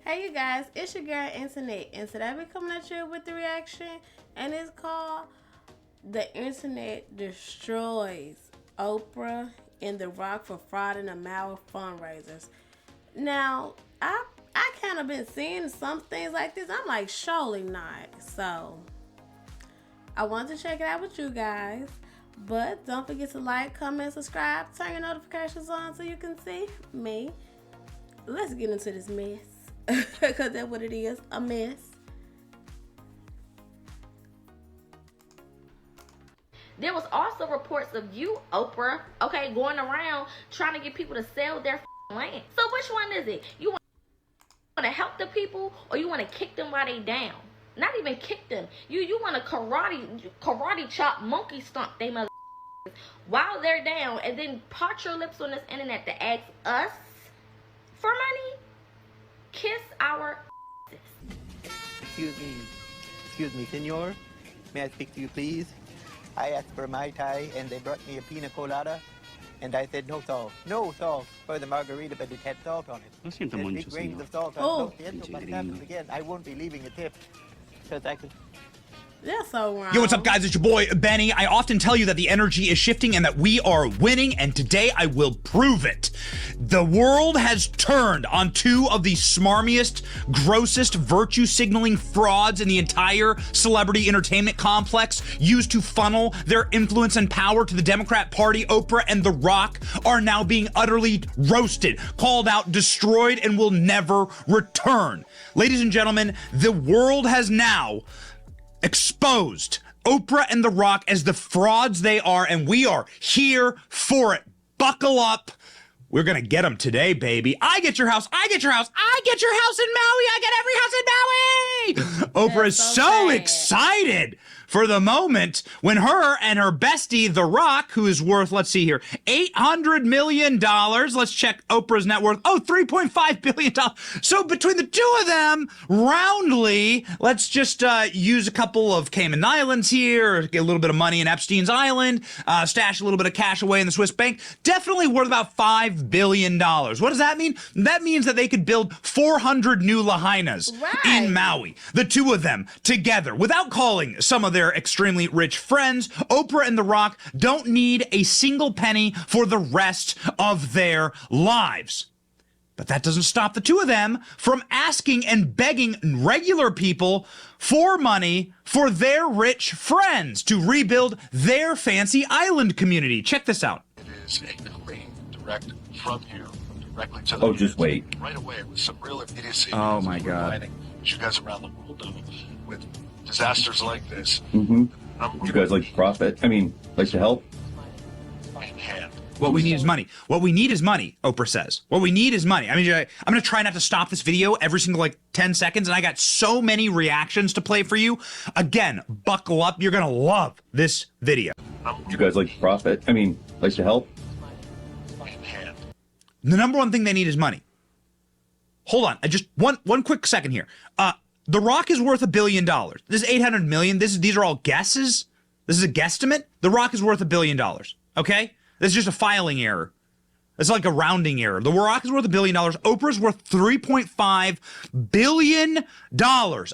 Hey you guys, it's your girl Internet, and today we're coming at you with the reaction, and it's called "The Internet Destroys Oprah and The Rock for Fraud in the Maui Fundraisers." Now, I kind of been seeing some things like this. I'm like, surely not. So, I wanted to check it out with you guys. But don't forget to like, comment, subscribe, turn your notifications on so you can see me. Let's get into this mess. Because that's what it is, a mess. There was also reports of you, Oprah, okay, going around trying to get people to sell their land. So which one is it? You want to help the people, or you want to kick them while they down? Not even kick them. You want to karate chop, monkey stomp they mother while they're down, and then part your lips on this internet to ask us for money? Kiss our Excuse me, senor. May I speak to you, please? I asked for a Mai Tai, and they brought me a pina colada, and I said no salt for the margarita, but it had salt on it. Lo siento mucho, Big grains señor. of salt. Oh. Again, I won't be leaving a tip, because I could... That's so wrong. Yo, what's up, guys? It's your boy, Benny. I often tell you that the energy is shifting and that we are winning, and today I will prove it. The world has turned on two of the smarmiest, grossest, virtue-signaling frauds in the entire celebrity entertainment complex, used to funnel their influence and power to the Democrat Party. Oprah and The Rock are now being utterly roasted, called out, destroyed, and will never return. Ladies and gentlemen, the world has now exposed Oprah and The Rock as the frauds they are, and we are here for it. Buckle up. We're gonna get them today, baby. I get your house. I get your house. I get your house in Maui. I get every house in Maui. Oprah is so excited for the moment when her and her bestie, The Rock, who is worth, let's see here, $800 million. Let's check Oprah's net worth. Oh, $3.5 billion. So between the two of them, roundly, let's just use a couple of Cayman Islands here, get a little bit of money in Epstein's Island, stash a little bit of cash away in the Swiss bank. Definitely worth about $5 billion. What does that mean? That means that they could build 400 new lahainas in Maui. The two of them together, without calling some of their extremely rich friends. Oprah and The Rock don't need a single penny for the rest of their lives. But that doesn't stop the two of them from asking and begging regular people for money for their rich friends to rebuild their fancy island community. Check this out. It is a claim direct from you, directly to the Oh, just wait. right away with some real immediacy. Oh, my God. You guys around the world know with disasters like this. Mm-hmm. You guys like to profit? I mean, like to help? In hand. What we need is money. What we need is money, Oprah says. What we need is money. I mean, I'm going to try not to stop this video every single, 10 seconds, and I got so many reactions to play for you. Again, buckle up. You're going to love this video. You guys like to profit? I mean, like to help? In hand. The number one thing they need is money. Hold on. Just one quick second here. The Rock is worth $1 billion. This is $800 million. These are all guesses. This is a guesstimate. The Rock is worth $1 billion. Okay? This is just a filing error. It's like a rounding error. The Rock is worth $1 billion. Oprah's worth $3.5 billion.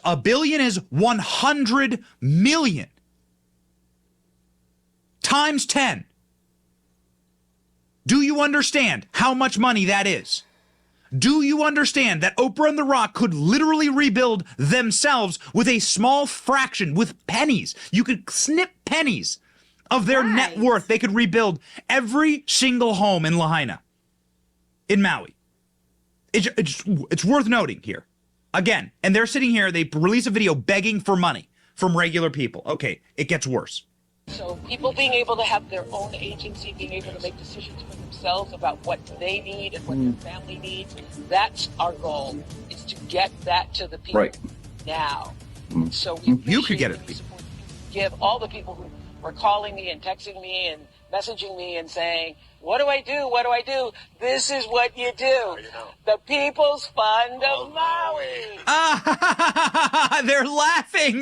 A billion is 100 million. Times 10. Do you understand how much money that is? Do you understand that Oprah and The Rock could literally rebuild themselves with a small fraction, with pennies? You could snip pennies of their net worth. They could rebuild every single home in Lahaina, in Maui. It's worth noting here. Again, and they're sitting here, they release a video begging for money from regular people. Okay, it gets worse. So people being able to have their own agency, being able to make decisions for themselves about what they need and what their family needs, that's our goal, is to get that to the people now. So you could get it to people. Give all the people who were calling me and texting me and messaging me and saying, what do I do? What do I do? This is what you do. The People's Fund of Maui. They're laughing.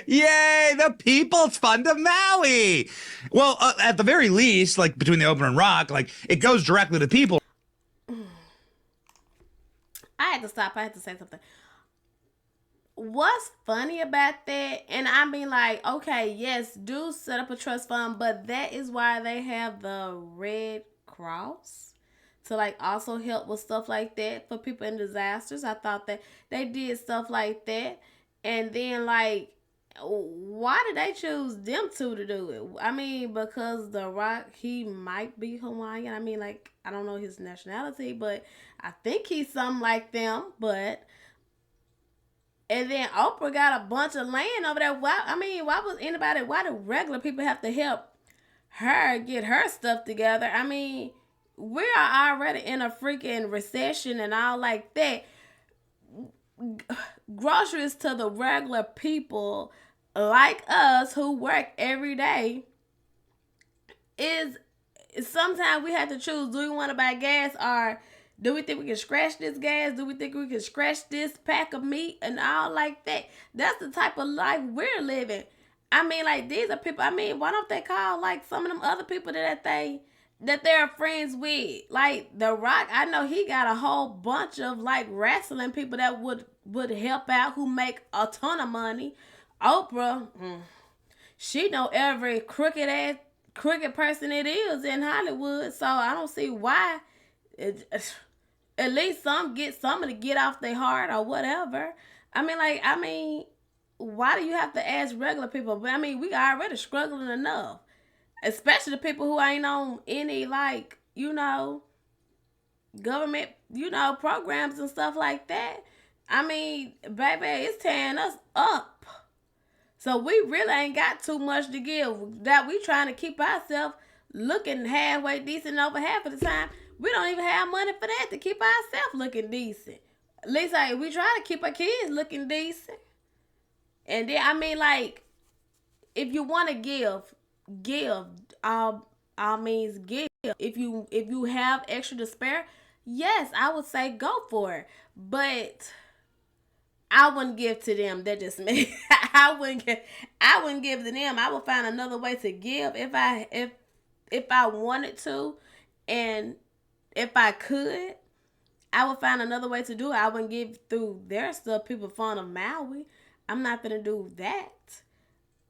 Yay, the People's Fund of Maui. Well, at the very least, between the Oprah and Rock, it goes directly to people. I had to stop. I had to say something. What's funny about that? And I mean, like, okay, yes, do set up a trust fund, but that is why they have the Red Cross to like also help with stuff like that for people in disasters. I thought that they did stuff like that. And then like, why did they choose them two to do it? I mean, because The Rock, he might be Hawaiian. I mean, like, I don't know his nationality, but I think he's something like them. But and then Oprah got a bunch of land over there. Why do regular people have to help her get her stuff together? I mean, we are already in a freaking recession and all like that. Groceries to the regular people like us who work every day is sometimes we have to choose, do we want to buy gas or do we think we can scratch this gas? Do we think we can scratch this pack of meat and all like that? That's the type of life we're living. I mean, like, these are people, I mean, why don't they call, like, some of them other people that they're friends with? Like, The Rock, I know he got a whole bunch of, like, wrestling people that would help out who make a ton of money. Oprah, she know every crooked person it is in Hollywood, so I don't see why at least some get somebody to get off their heart or whatever. I mean, why do you have to ask regular people? But I mean, we already struggling enough, especially the people who ain't on any, like, you know, government, you know, programs and stuff like that. I mean, baby, it's tearing us up. So we really ain't got too much to give. That we trying to keep ourselves looking halfway decent over half of the time. We don't even have money for that to keep ourselves looking decent. At least we try to keep our kids looking decent. And then, I mean, like, if you want to give, all means give. If you have extra to spare, yes, I would say go for it. But I wouldn't give to them. That just me. I wouldn't give to them. I would find another way to give if I wanted to, and if I could, I would find another way to do it. I wouldn't give through their stuff. People fun of Maui. I'm not gonna do that.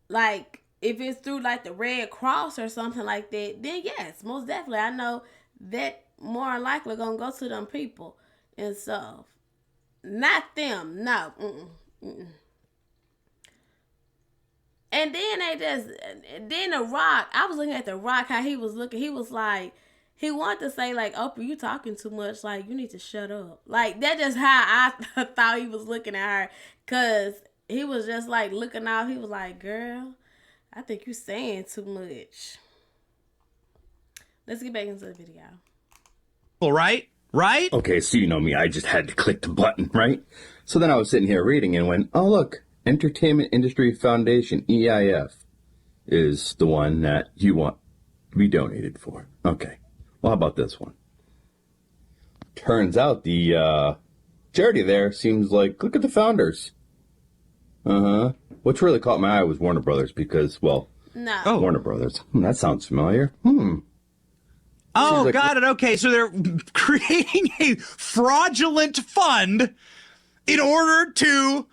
Like, if it's through like the Red Cross or something like that, then yes, most definitely. I know that more likely gonna go to them people and stuff. Not them. No. And then The Rock, I was looking at The Rock, how he was looking. He was like, he wanted to say, like, Oprah, you talking too much. Like, you need to shut up. Like, that's just how I thought he was looking at her. Because he was just, like, looking off. He was like, girl, I think you saying too much. Let's get back into the video. All right? Right? Okay, so you know me, I just had to click the button, right? So then I was sitting here reading and went, oh, look, Entertainment Industry Foundation, EIF, is the one that you want to be donated for. Okay. Well, how about this one? Turns out the charity there seems like, look at the founders. What's really caught my eye was Warner Brothers because, well, No. Oh. Warner Brothers. That sounds familiar. Oh, like- got it. Okay, so they're creating a fraudulent fund in order to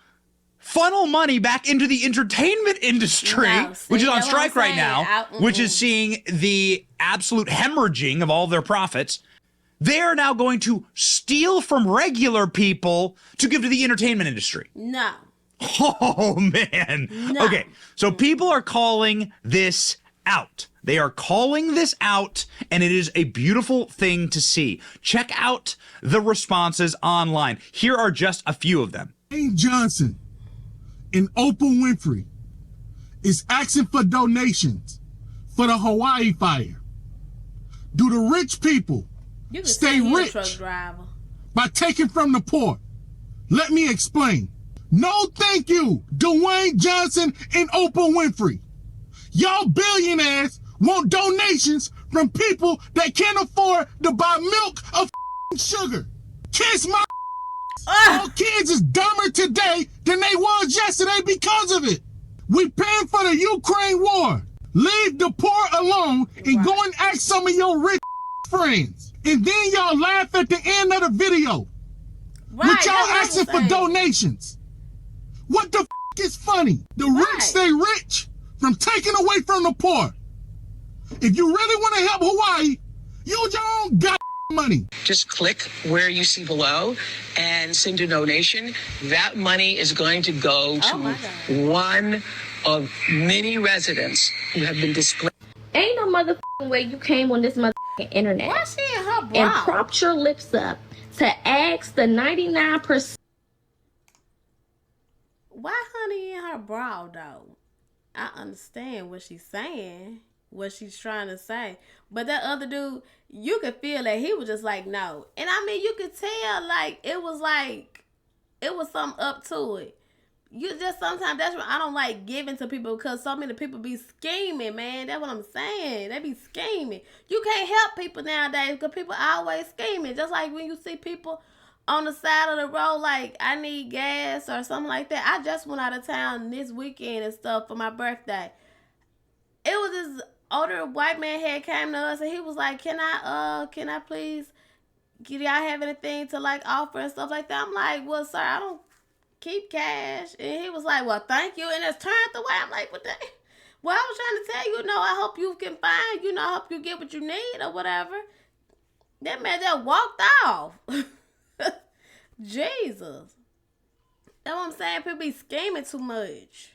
funnel money back into the entertainment industry, No, see, which is on that's what strike I'm right saying. now, which is seeing the absolute hemorrhaging of all their profits. They are now going to steal from regular people to give to the entertainment industry. No. Oh, man. No. Okay, so people are calling this out. They are calling this out, and it is a beautiful thing to see. Check out the responses online. Here are just a few of them. Dwayne Johnson and Oprah Winfrey is asking for donations for the Hawaii fire. Do the rich people You can stay say he's a rich truck driver. by taking from the poor? Let me explain. No, thank you, Dwayne Johnson and Oprah Winfrey. Y'all billionaires want donations from people that can't afford to buy milk or sugar. Kiss my All kids is dumber today than they was yesterday because of it. We paying for the Ukraine war. Leave the poor alone and go and ask some of your rich friends. And then y'all laugh at the end of the video. Right, with y'all that's what I'm asking for saying. donations. What the is funny? The rich stay rich from taking away from the poor. If you really want to help Hawaii, use your own goddamn money. Just click where you see below and send a donation. That money is going to go to one of many residents who have been displaced. Ain't no motherfucking way you came on this motherfucking internet Why she in her bra? and propped your lips up to ask the 99%. Why honey in her bra though? I understand what she's saying, what she's trying to say. But that other dude, you could feel that he was just like, no. And I mean, you could tell like it was something up to it. You just sometimes, that's why I don't like giving to people, because so many people be scheming, man. That's what I'm saying. They be scheming. You can't help people nowadays because people always scheming. Just like when you see people on the side of the road, like, I need gas or something like that. I just went out of town this weekend and stuff for my birthday. It was this older white man had came to us and he was like, can I please, do y'all have anything to like offer and stuff like that? I'm like, well, sir, I don't keep cash. And he was like, well, thank you. And it's turned away. I'm like, what the? Well, I was trying to tell you, I hope you can find, I hope you get what you need or whatever. That man just walked off. Jesus. That's what I'm saying. People be scheming too much.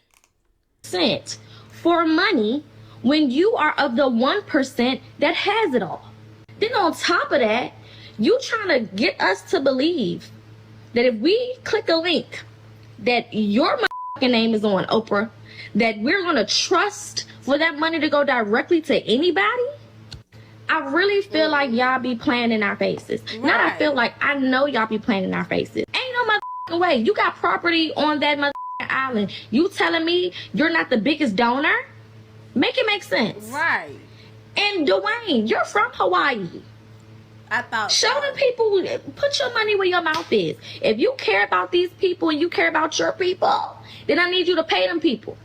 For money when you are of the 1% that has it all. Then on top of that, you trying to get us to believe that if we click a link that your motherfucking name is on, Oprah, that we're going to trust for that money to go directly to anybody? I really feel like y'all be playing in our faces. Right. Not I feel like, I know y'all be playing in our faces. Ain't no motherfucking way. You got property on that motherfucking island. You telling me you're not the biggest donor? Make it make sense. Right. And Dwayne, you're from Hawaii. I thought Show the people, put your money where your mouth is. If you care about these people and you care about your people, then I need you to pay them people.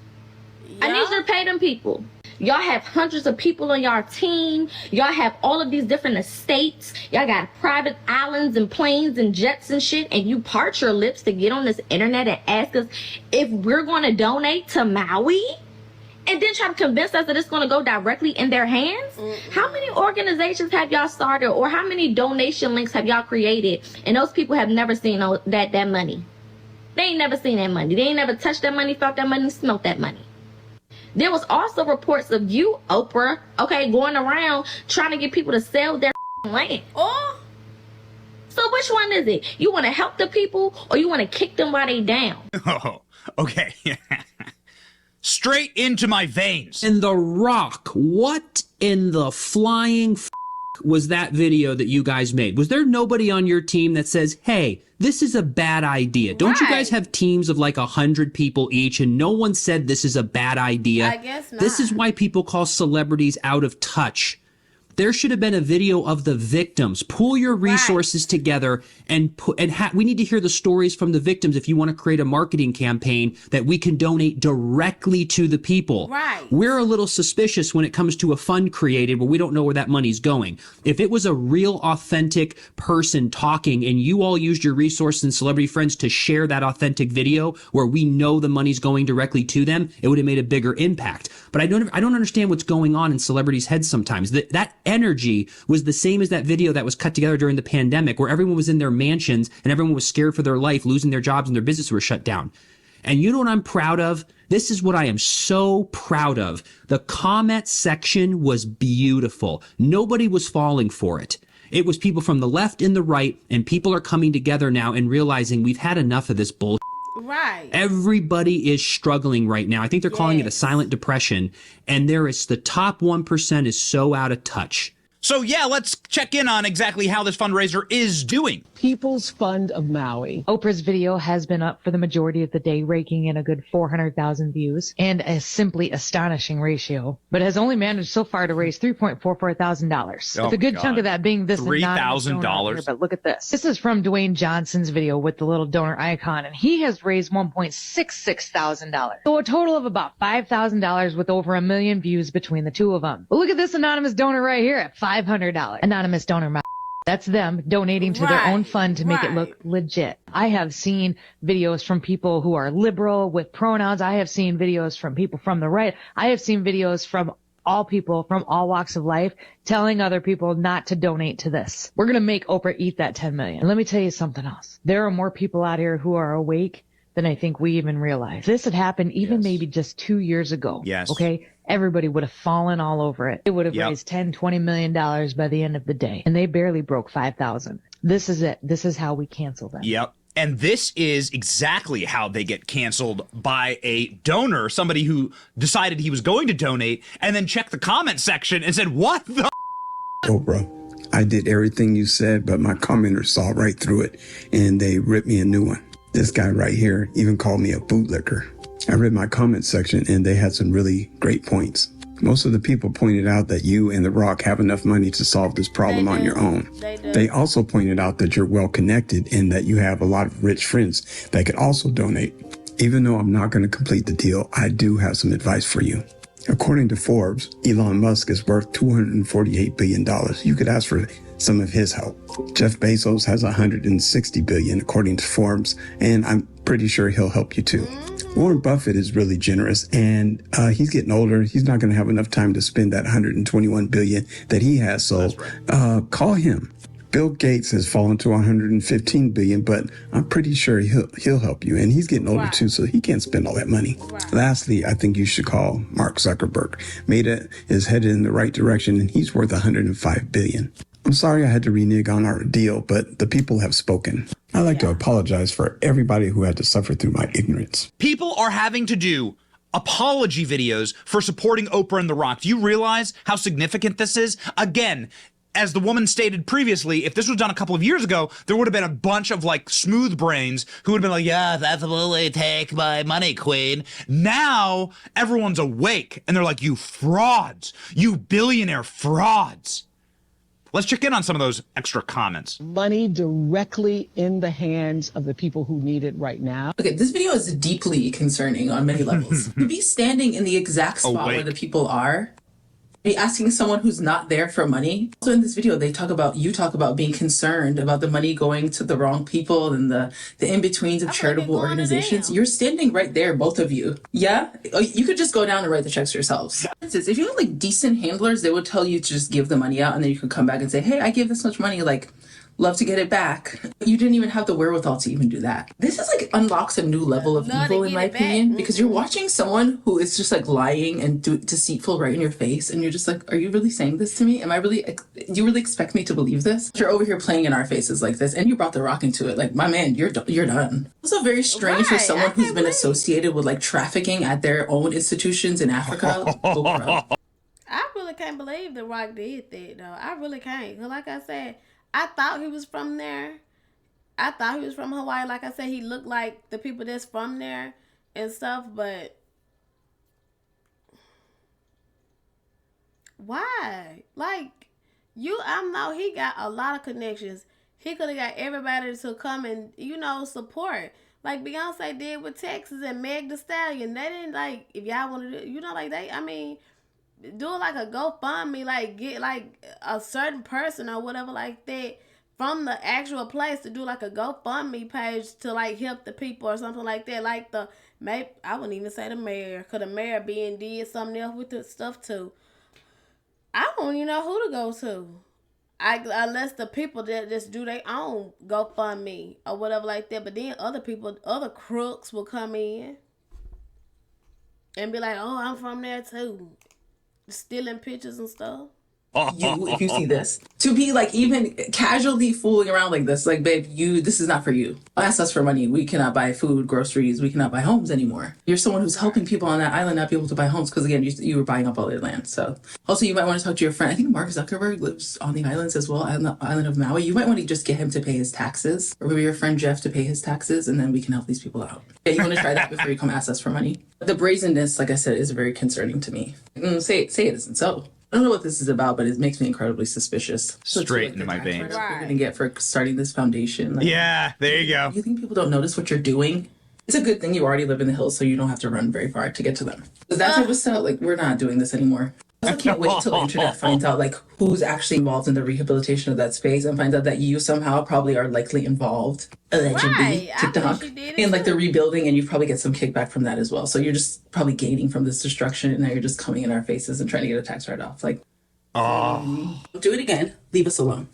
Yeah. I need you to pay them people. Y'all have hundreds of people on y'all team. Y'all have all of these different estates. Y'all got private islands and planes and jets and shit. And you part your lips to get on this internet and ask us if we're going to donate to Maui? And then try to convince us that it's going to go directly in their hands? Mm-mm. How many organizations have y'all started, or how many donation links have y'all created, and those people have never seen that money? They ain't never seen that money. They ain't never touched that money, felt that money, smelt that money. There was also reports of you, Oprah, going around trying to get people to sell their land. Oh. So which one is it? You want to help the people, or you want to kick them while they down? Oh, okay. Straight into my veins. And The Rock, what in the flying was that video that you guys made? Was there nobody on your team that says, hey, this is a bad idea? Don't you guys have teams of like 100 people each, and no one said this is a bad idea? I guess not. This is why people call celebrities out of touch. There should have been a video of the victims. Pool your resources together and we need to hear the stories from the victims if you want to create a marketing campaign that we can donate directly to the people. Right. We're a little suspicious when it comes to a fund created where we don't know where that money's going. If it was a real authentic person talking and you all used your resources and celebrity friends to share that authentic video where we know the money's going directly to them, it would have made a bigger impact. But I don't understand what's going on in celebrities' heads sometimes. That energy was the same as that video that was cut together during the pandemic where everyone was in their mansions and everyone was scared for their life, losing their jobs and their businesses were shut down. And you know what I'm proud of? This is what I am so proud of. The comment section was beautiful. Nobody was falling for it. It was people from the left and the right, and people are coming together now and realizing we've had enough of this bullshit. Right. Everybody is struggling right now. I think they're calling it a silent depression. And the top 1% is so out of touch. So yeah, let's check in on exactly how this fundraiser is doing. People's Fund of Maui. Oprah's video has been up for the majority of the day, raking in a good 400,000 views and a simply astonishing ratio, but has only managed so far to raise $3,440,000. With a good chunk of that being this $3,000. But look at this. This is from Dwayne Johnson's video with the little donor icon, and he has raised $1,660,000. So a total of about $5,000 with over 1 million views between the two of them. But look at this anonymous donor right here at $500. Anonymous donor, That's them donating to their own fund to make it look legit. I have seen videos from people who are liberal with pronouns. I have seen videos from people from the right. I have seen videos from all people from all walks of life telling other people not to donate to this. We're going to make Oprah eat that 10 million. And let me tell you something else. There are more people out here who are awake than I think we even realize. This had happened even maybe just 2 years ago. Yes. Okay. Everybody would have fallen all over it. It would have raised $10-20 million by the end of the day. And they barely broke 5,000. This is it. This is how we cancel them. Yep. And this is exactly how they get canceled by a donor, somebody who decided he was going to donate and then checked the comment section and said, what the Oprah, I did everything you said, but my commenters saw right through it and they ripped me a new one. This guy right here even called me a bootlicker. I read my comment section and they had some really great points. Most of the people pointed out that you and The Rock have enough money to solve this problem on your own. They also pointed out that you're well connected and that you have a lot of rich friends that could also donate. Even though I'm not going to complete the deal, I do have some advice for you. According to Forbes, Elon Musk is worth $248 billion. You could ask for some of his help. Jeff Bezos has $160 billion, according to Forbes, and I'm pretty sure he'll help you too. Warren Buffett is really generous, and he's getting older. He's not going to have enough time to spend that $121 billion that he has, so call him. Bill Gates has fallen to $115 billion, but I'm pretty sure he'll help you. And he's getting older too, so he can't spend all that money. Lastly, I think you should call Mark Zuckerberg. Meta is headed in the right direction, and he's worth $105 billion. I'm sorry I had to renege on our deal, but the people have spoken. I'd like to apologize for everybody who had to suffer through my ignorance. People are having to do apology videos for supporting Oprah and The Rock. Do you realize how significant this is? Again, as the woman stated previously, if this was done a couple of years ago, there would have been a bunch of like smooth brains who would have been like, yeah, absolutely, take my money, queen. Now everyone's awake and they're like, you frauds, you billionaire frauds. Let's check in on some of those extra comments. Money directly in the hands of the people who need it right now. Okay, this video is deeply concerning on many levels. To be standing in the exact spot where the people are, be asking someone who's not there for money. So in this video, you talk about being concerned about the money going to the wrong people and the in-betweens of charitable organizations. You're standing right there, both of you. Yeah? You could just go down and write the checks yourselves. If you had like decent handlers, they would tell you to just give the money out and then you could come back and say, hey, I gave this much money, like, love to get it back. You didn't even have the wherewithal to even do that. This is like unlocks a new level of evil in my opinion, because you're watching someone who is just like lying and deceitful right in your face, and you're just like, are you really saying this to me? Do you really expect me to believe this? You're over here playing in our faces like this, and you brought The Rock into it. Like, my man, you're done. Also very strange for someone who's been associated with like trafficking at their own institutions in Africa. I really can't believe The Rock did that though. I really can't. 'Cause like I said, I thought he was from there. I thought he was from Hawaii. Like I said, he looked like the people that's from there and stuff, but why? Like, I know he got a lot of connections. He could have got everybody to come and, support. Like Beyonce did with Texas and Meg Thee Stallion. They didn't, like, if y'all want to do, do like a GoFundMe, like get like a certain person or whatever like that from the actual place to do like a GoFundMe page to like help the people or something like that. Like I wouldn't even say the mayor, because the mayor did something else with the stuff too. I don't even know who to go to. Unless the people that just do their own GoFundMe or whatever like that. But then other crooks will come in and be like, oh, I'm from there too. Stealing pictures and stuff. If you see this, to be like even casually fooling around like this, like, babe, this is not for you. Ask us for money. We cannot buy food, groceries. We cannot buy homes anymore. You're someone who's helping people on that island not be able to buy homes because, again, you were buying up all their land. So also you might want to talk to your friend. I think Mark Zuckerberg lives on the islands as well, on the island of Maui. You might want to just get him to pay his taxes, or maybe your friend Jeff to pay his taxes, and then we can help these people out. Yeah, you want to try that before you come ask us for money. The brazenness, like I said, is very concerning to me. Say it isn't so. I don't know what this is about, but it makes me incredibly suspicious. Straight into my veins. What we're going to get for starting this foundation. Like, yeah, there you go. You think people don't notice what you're doing? It's a good thing you already live in the hills, so you don't have to run very far to get to them. That type of stuff, like, we're not doing this anymore. I can't wait till the internet finds out like who's actually involved in the rehabilitation of that space and finds out that you somehow probably are likely involved, allegedly, Right. TikTok, in like the rebuilding, and you probably get some kickback from that as well. So you're just probably gaining from this destruction, and now you're just coming in our faces and trying to get a tax write-off. Like, do it again. Leave us alone.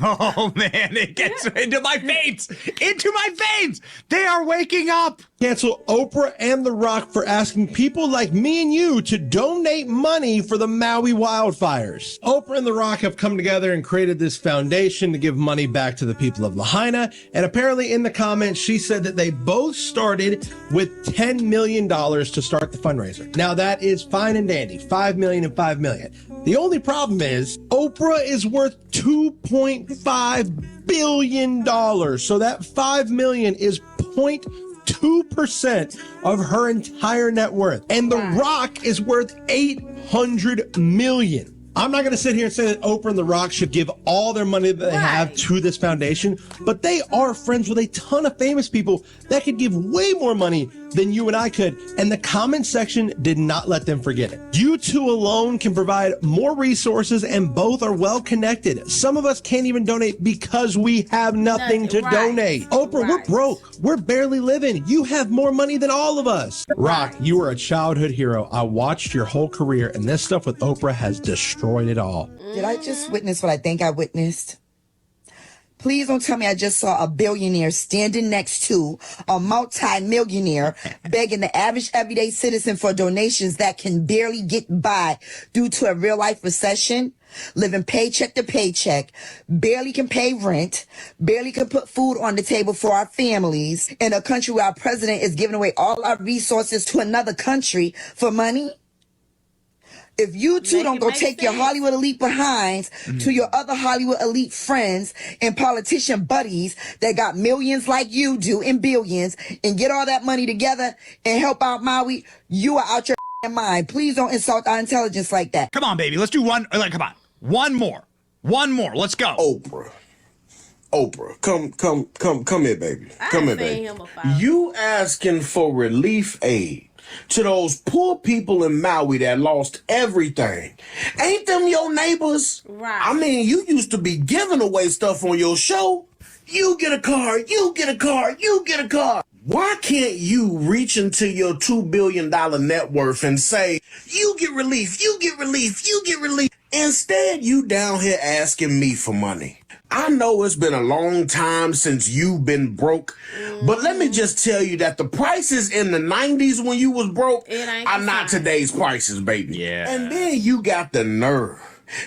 Oh man, it gets into my veins! Into my veins! They are waking up! Cancel Oprah and The Rock for asking people like me and you to donate money for the Maui wildfires. Oprah and The Rock have come together and created this foundation to give money back to the people of Lahaina. And apparently in the comments, she said that they both started with $10 million to start the fundraiser. Now that is fine and dandy, $5 million and $5 million. The only problem is Oprah is worth $2.5 billion. So that $5 million is 0.2% of her entire net worth. And The Rock is worth $800 million. I'm not going to sit here and say that Oprah and The Rock should give all their money that they have to this foundation, but they are friends with a ton of famous people that could give way more money than you and I could, and the comment section did not let them forget it. You two alone can provide more resources, and both are well connected. Some of us can't even donate because we have nothing to donate. Oprah, we're broke. We're barely living. You have more money than all of us. Rock, you are a childhood hero. I watched your whole career, and this stuff with Oprah has destroyed it all. Did I just witness what I think I witnessed? Please don't tell me I just saw a billionaire standing next to a multi-millionaire begging the average everyday citizen for donations that can barely get by due to a real-life recession, living paycheck to paycheck, barely can pay rent, barely can put food on the table for our families, in a country where our president is giving away all our resources to another country for money? If you two don't go take your Hollywood elite behinds to your other Hollywood elite friends and politician buddies that got millions like you do and billions and get all that money together and help out Maui, you are out your mind. Please don't insult our intelligence like that. Come on, baby. Let's do one. Like, come on. One more. Let's go. Oprah, come here, baby. Come here, baby. You asking for relief aid to those poor people in Maui that lost everything. Ain't them your neighbors? Right. I mean, you used to be giving away stuff on your show. You get a car, you get a car, you get a car. Why can't you reach into your $2 billion net worth and say, you get relief, you get relief, you get relief? Instead, you down here asking me for money. I know it's been a long time since you've been broke, but let me just tell you that the prices in the 90s when you was broke are not today's prices, baby. Yeah. And then you got the nerve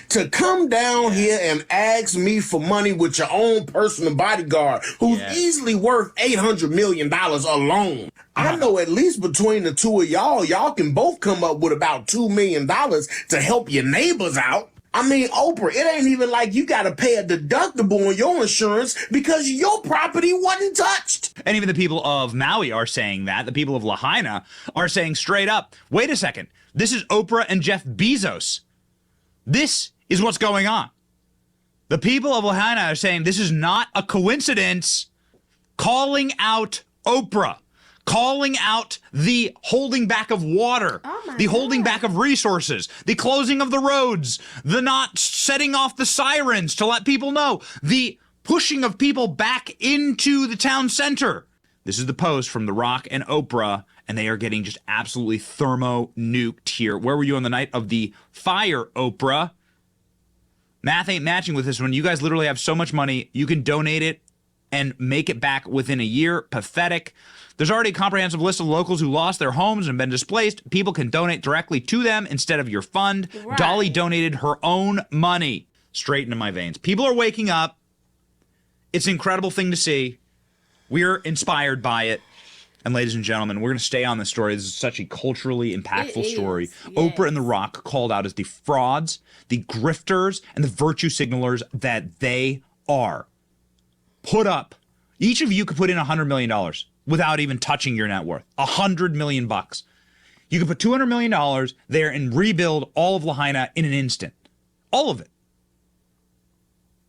to come down here and ask me for money with your own personal bodyguard who's easily worth $800 million alone. I know at least between the two of y'all can both come up with about $2 million to help your neighbors out. I mean, Oprah, it ain't even like you got to pay a deductible on your insurance because your property wasn't touched. And even the people of Maui are saying that. The people of Lahaina are saying straight up, wait a second. This is Oprah and Jeff Bezos. This is what's going on. The people of Lahaina are saying this is not a coincidence, calling out Oprah, calling out the holding back of water, the holding back of resources, the closing of the roads, the not setting off the sirens to let people know, the pushing of people back into the town center. This is the post from The Rock and Oprah, and they are getting just absolutely thermo-nuked here. Where were you on the night of the fire, Oprah? Math ain't matching with this one. You guys literally have so much money, you can donate it and make it back within a year. Pathetic. There's already a comprehensive list of locals who lost their homes and been displaced. People can donate directly to them instead of your fund. Right. Dolly donated her own money. Straight into my veins. People are waking up. It's an incredible thing to see. We're inspired by it. And ladies and gentlemen, we're going to stay on this story. This is such a culturally impactful story. Yes. Oprah and The Rock called out as the frauds, the grifters, and the virtue signalers that they are. Put up. Each of you could put in $100 million without even touching your net worth. $100 million bucks. You could put $200 million there and rebuild all of Lahaina in an instant. All of it.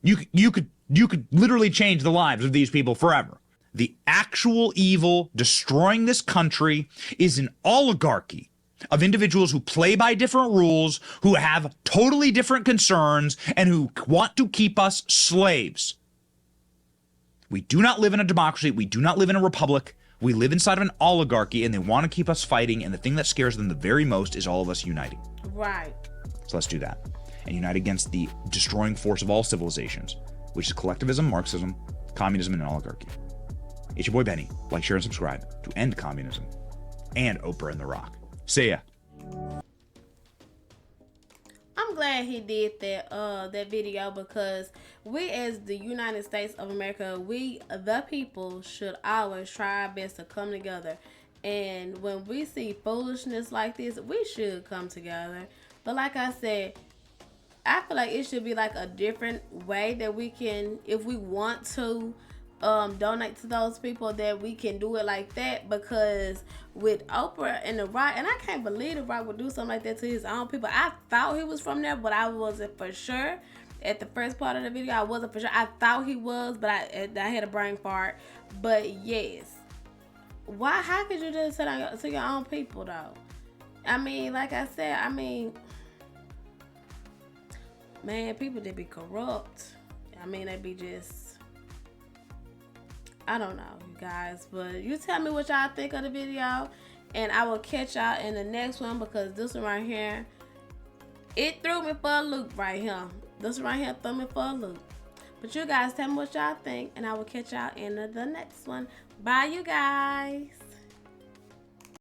You could literally change the lives of these people forever. The actual evil destroying this country is an oligarchy of individuals who play by different rules, who have totally different concerns, and who want to keep us slaves. We do not live in a democracy. We do not live in a republic. We live inside of an oligarchy, and they want to keep us fighting, and the thing that scares them the very most is all of us uniting. Right. So let's do that. And unite against the destroying force of all civilizations, which is collectivism, Marxism, communism, and oligarchy. It's your boy Benny. Like, share, and subscribe to end communism and Oprah and The Rock. See ya. I'm glad he did that video, because we as the United States of America, we the people should always try our best to come together. And when we see foolishness like this, we should come together. But like I said, I feel like it should be like a different way that we can, if we want to donate to those people, that we can do it like that. Because with Oprah and The Rock, and I can't believe The Rock would do something like that to his own people. I thought he was from there, but I wasn't for sure. At the first part of the video, I wasn't for sure. I thought he was, but I had a brain fart. But yes, why? How could you just sit on to your own people though? I mean, like I said, I mean, man, people they be corrupt. I mean, they be just, I don't know, you guys. But you tell me what y'all think of the video, and I will catch y'all in the next one, because this one right here, it threw me for a loop right here. This one right here threw me for a loop. But you guys tell me what y'all think, and I will catch y'all in the next one. Bye, you guys.